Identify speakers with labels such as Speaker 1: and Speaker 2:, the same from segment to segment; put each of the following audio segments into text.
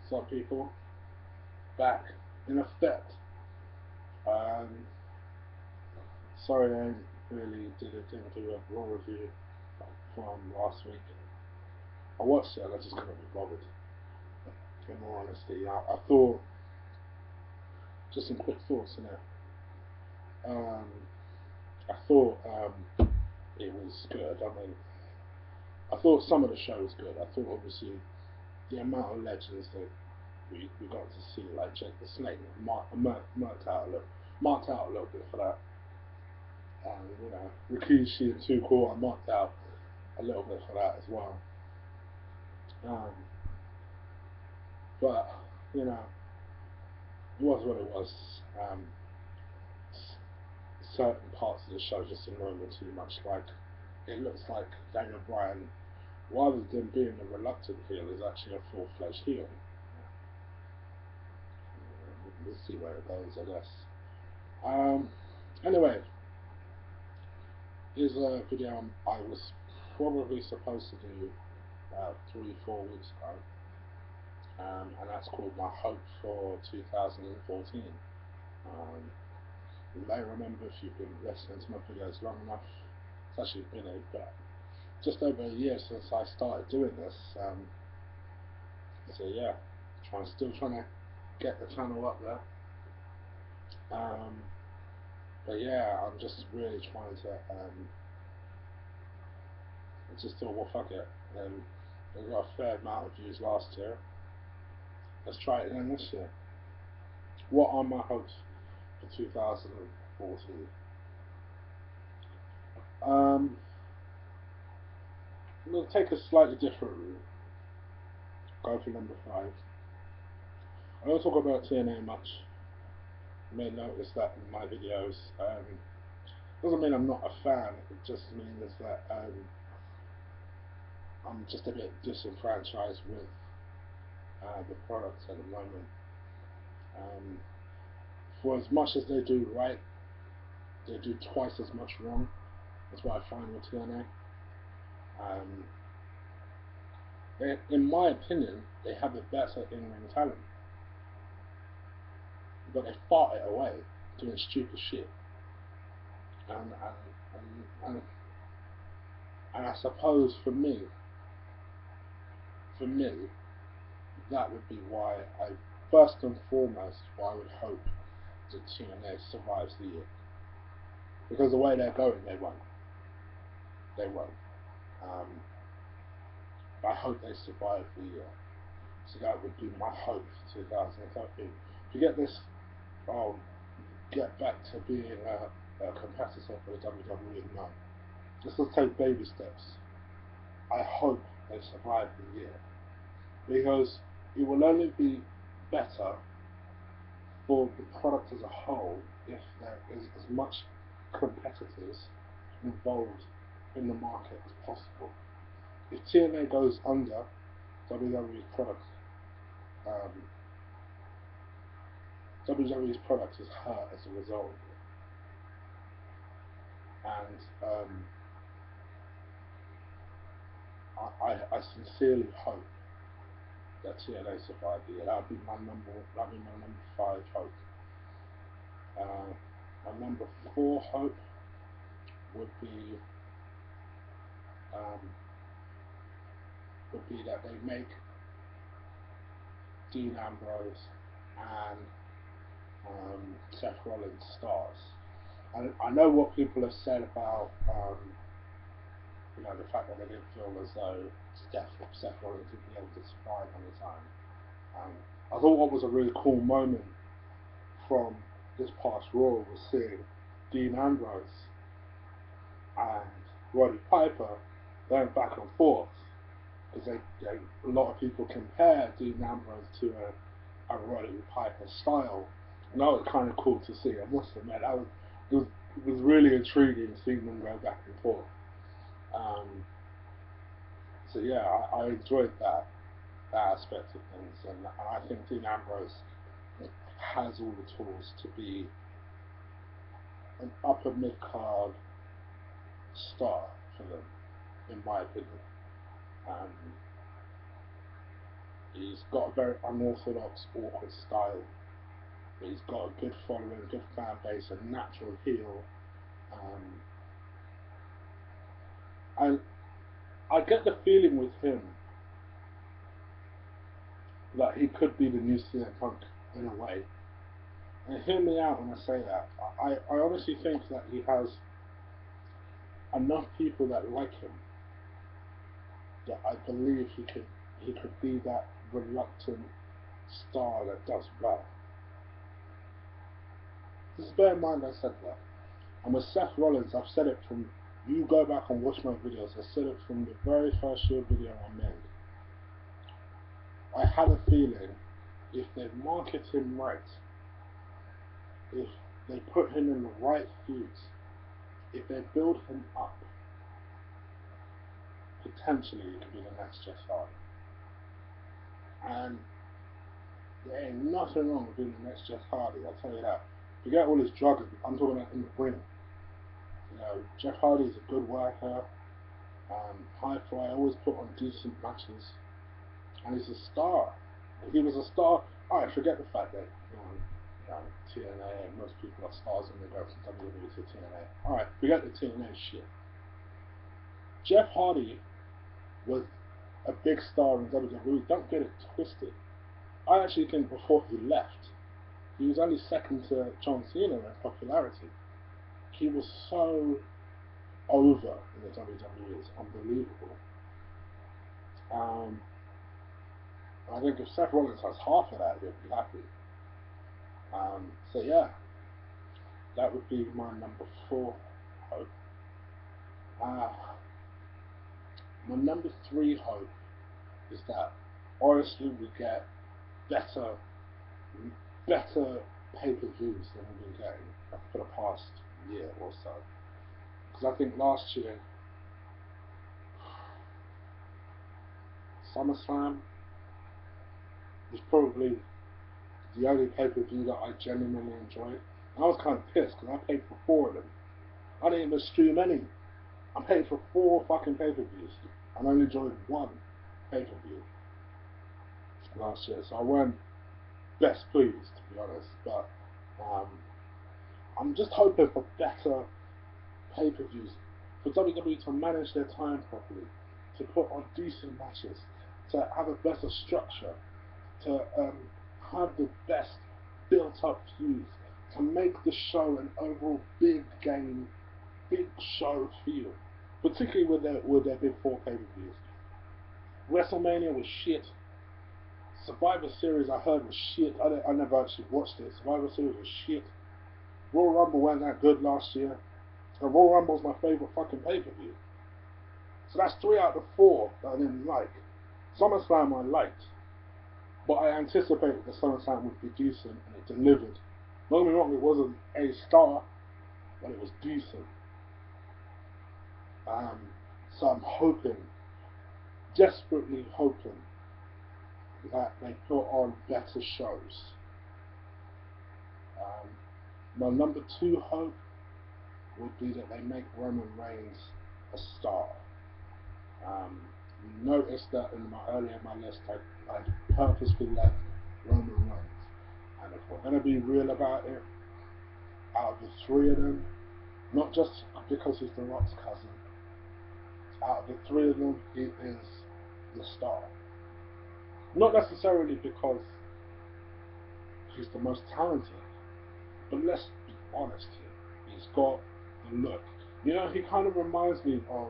Speaker 1: some people back in effect. Um, sorry I didn't really didn't do a raw review from last week. I watched it and I just couldn't be bothered. In all honesty, I thought just some quick thoughts in it. Um, I thought it was good. I mean, I thought some of the show was good. I thought obviously the amount of legends that we got to see, like Jake the Snake, marked out a little bit for that. You know, Rikishi and Too Cool, I marked out a little bit for that as well. Um, but you know, it was what it was. Um, Certain parts of the show just annoy me too much. Like it looks like Daniel Bryan, rather than being a reluctant heel, is actually a full-fledged heel. We'll see where it goes, I guess. Um, anyway, here's a video I was probably supposed to do about 3, 4 weeks ago, and that's called My Hope for 2014. Um, you may remember if you've been listening to my videos long enough, it's actually been just over a year since I started doing this. So yeah, still trying to get the channel up there. Um, but yeah, I'm just really trying to. I just thought, well, fuck it. We got a fair amount of views last year. Let's try it again this year. What are my hopes for 2014? I'm going to take a slightly different route. Go for number 5. I don't talk about TNA much. You may notice that in my videos. Doesn't mean I'm not a fan. It just means that I'm just a bit disenfranchised with the products at the moment. Um, for as much as they do right, they do twice as much wrong. That's what I find with TNA. In my opinion, they have a better in-ring talent, but they fart it away doing stupid shit. And and, and, and I suppose for me, that would be why first and foremost, why I would hope that TNA survives the year. Because the way they're going, they won't. They won't. Um, I hope they survive the year. So that would be my hope for 2013. If you get this, I'll get back to being a competitor for the WWE. No. Just to take baby steps. I hope they survive the year. Because it will only be better for the product as a whole if there is as much competitors involved in the market as possible. If TNA goes under, WWE's product, um, WWE's product is hurt as a result of it. And I sincerely hope that TNA survive the year. That would be my number 5 hope. My number 4 hope would be um, that they make Dean Ambrose and Seth Rollins stars. And I know what people have said about the fact that they didn't feel as though Seth Rollins would be able to survive on his own. I thought what was a really cool moment from this past Raw was seeing Dean Ambrose and Roddy Piper going back and forth, because a lot of people compare Dean Ambrose to a Roddy Piper style, and that was kind of cool to see. I must admit, it was really intriguing seeing them go back and forth. Um, so yeah, I enjoyed that aspect of things, and I think Dean Ambrose has all the tools to be an upper mid card star for them, in my opinion. Um, He's got a very unorthodox, awkward style, but he's got a good following, good fan base, a natural heel. Um, and I get the feeling with him that he could be the new CM Punk in a way. And hear me out when I say that. I honestly think that he has enough people that like him that I believe he could be that reluctant star that does well. Just bear in mind I said that. And with Seth Rollins, I've said it from, you go back and watch my videos, I said it from the very first year video I made. I had a feeling if they market him right, if they put him in the right feuds, if they build him up, potentially he could be the next Jeff Hardy. And there ain't nothing wrong with being the next Jeff Hardy, I'll tell you that. Forget all his drugging, I'm talking about in the ring. You know, Jeff Hardy is a good worker, high fly, always put on decent matches, and he's a star. If he was a star, alright, forget the fact that TNA and most people are stars when they go from WWE to TNA. Alright, forget the TNA shit. Jeff Hardy was a big star in WWE. Don't get it twisted. I actually think before he left, he was only second to John Cena in popularity. He was so over in the WWE, it's unbelievable. I think if Seth Rollins has half of that, he'll be happy. So yeah, that would be my number 4 hope. My number 3 hope is that honestly we get better pay-per-views than we've been getting for the past year or so. Because I think last year, SummerSlam was probably the only pay-per-view that I genuinely enjoyed. And I was kind of pissed because I paid for 4 of them. I didn't even stream any. I paid for 4 fucking pay-per-views and I only enjoyed 1 pay-per-view last year. So I weren't best pleased, to be honest. But I'm just hoping for better pay-per-views, for WWE to manage their time properly, to put on decent matches, to have a better structure, to have the best built-up feuds, to make the show an overall big game, big show feel, particularly with their big 4 pay-per-views. WrestleMania was shit. Survivor Series I heard was shit. I never actually watched it. Survivor Series was shit. Royal Rumble weren't that good last year. And Royal Rumble's my favourite fucking pay-per-view. So that's 3 out of 4 that I didn't like. SummerSlam I liked, but I anticipated that SummerSlam would be decent, and it delivered. Don't get me wrong, it wasn't a star, but it was decent. So I'm hoping, desperately hoping, that they put on better shows. My number 2 hope would be that they make Roman Reigns a star. You noticed that earlier in my list, I purposely left Roman Reigns. And if we're going to be real about it, out of the 3 of them, not just because he's The Rock's cousin, out of the 3 of them, he is the star. Not necessarily because he's the most talented, but let's be honest here. He's got the look. You know, he kind of reminds me of,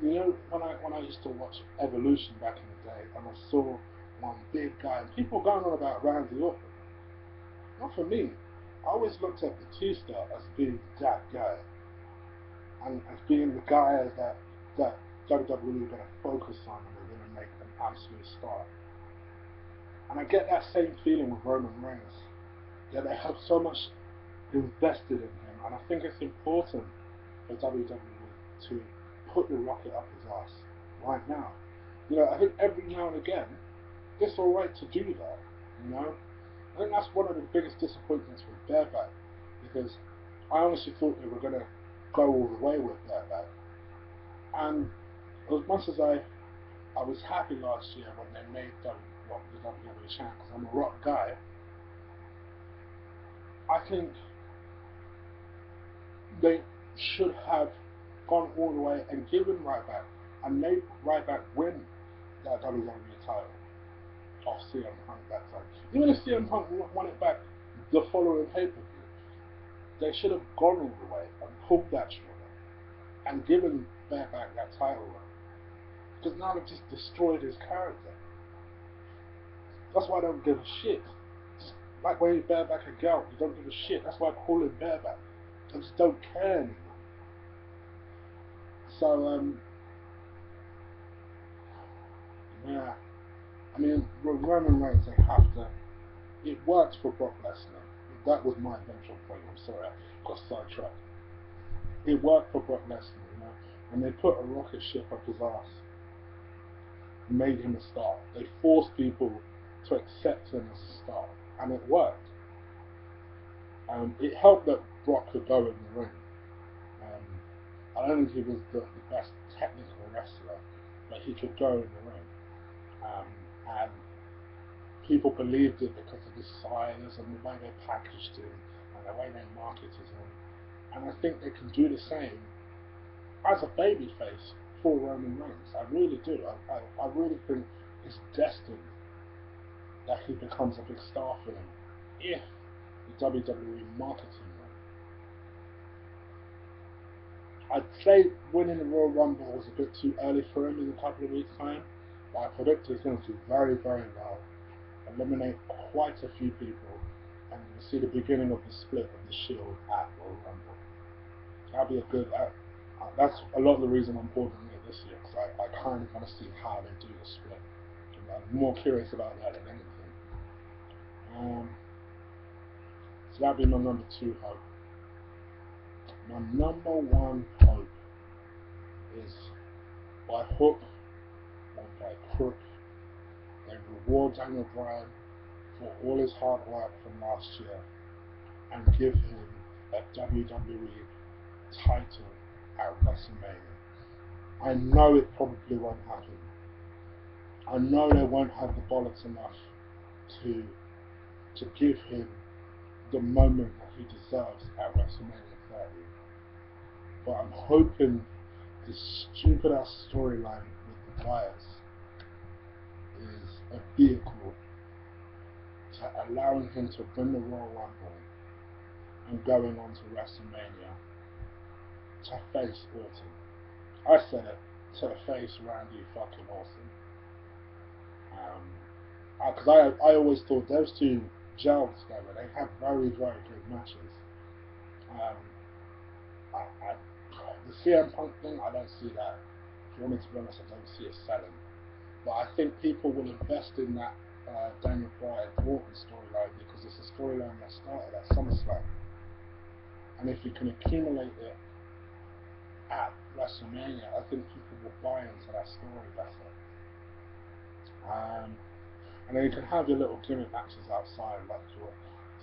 Speaker 1: you know, when I used to watch Evolution back in the day, and I saw one big guy, and people going on about Randy Orton. Not for me. I always looked at Batista as being that guy, and as being the guy that WWE are going to focus on, and they're going to make an absolute star. And I get that same feeling with Roman Reigns. Yeah, they have so much invested in him, and I think it's important for WWE to put the rocket up his ass right now. You know, I think every now and again, it's alright to do that, you know? I think that's one of the biggest disappointments with Bareback, because I honestly thought they were going to go all the way with Bareback. And as much as I I was happy last year when they made Rock the WWE champ because I'm a Rock guy. I think they should have gone all the way and given Ryback and made Ryback win that WWE title off CM Punk that time. Even if CM Punk won it back the following pay-per-view, they should have gone all the way and pulled that trigger and given Ryback that title run. Because now they've just destroyed his character. That's why I don't give a shit. Like when you bareback a girl, you don't give a shit. That's why I call him bareback. I just don't care anymore. So, yeah. I mean, Roman Reigns, they have to. It worked for Brock Lesnar. That was my eventual point. I'm sorry, I got sidetracked. It worked for Brock Lesnar, you know, and they put a rocket ship up his ass and made him a star. They forced people to accept him as a star, and it worked. It helped that Brock could go in the ring. I don't think he was the best technical wrestler, but he could go in the ring. And people believed it because of his size and the way they packaged him and the way they marketed him. And I think they can do the same as a babyface for Roman Reigns. I really do. I really think it's destined that he becomes a big star for them if the WWE marketing them. I'd say winning the Royal Rumble was a bit too early for him in a couple of weeks' time, but I predict he's going to do very, very well, eliminate quite a few people, and we'll see the beginning of the split of the Shield at Royal Rumble. That'll be a good. That's a lot of the reason I'm holding it this year, because I kind of want to see how they do the split. I'm more curious about that than anything. So that'd be my number 2 hope. My number 1 hope is by hook or by crook, they reward Daniel Bryan for all his hard work from last year and give him a WWE title at WrestleMania. I know it probably won't happen. I know they won't have the bollocks enough to give him the moment that he deserves at WrestleMania 30. But I'm hoping this stupid ass storyline with the Wyatts is a vehicle to allowing him to win the Royal Rumble and going on to WrestleMania to face Orton. I said it, to face Randy fucking Orton. Because I always thought those two gelled together. They have very, very good matches. The CM Punk thing, I don't see that. If you want me to be honest, I don't see it selling. But I think people will invest in that Daniel Bryan Orton storyline because it's a storyline that started at SummerSlam. And if you can accumulate it at WrestleMania, I think people will buy into that story better. And then you can have your little gimmick matches outside, like your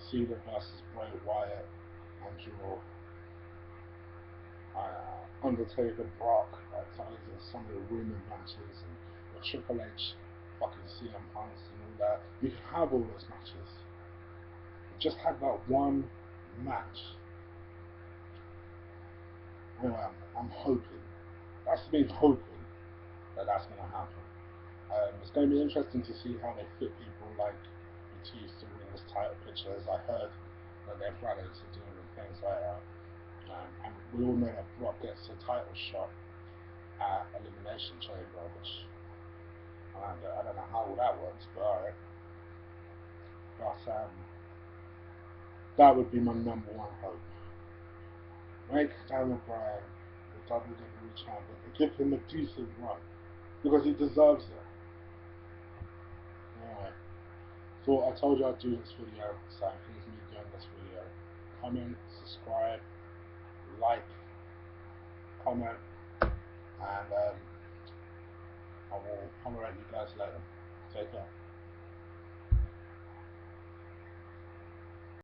Speaker 1: Cena versus Bray Wyatt and your Undertaker, Brock, some of the women matches, and your Triple H, fucking CM Punks and all that. You can have all those matches. Just have that one match. Anyway, I'm hoping. That's me hoping that that's going to happen. It's going to be interesting to see how they fit people like Batista in this title picture, as I heard that they're planning to do and things like that. And we all know that Brock gets a title shot at Elimination Chamber, which I don't know how that works, but alright. But that would be my number 1 hope. Make Daniel Bryan the WWE champion and give him a decent run because he deserves it. Anyway, so I told you I'd do this video, so here's me doing this video. Comment, subscribe, like, comment,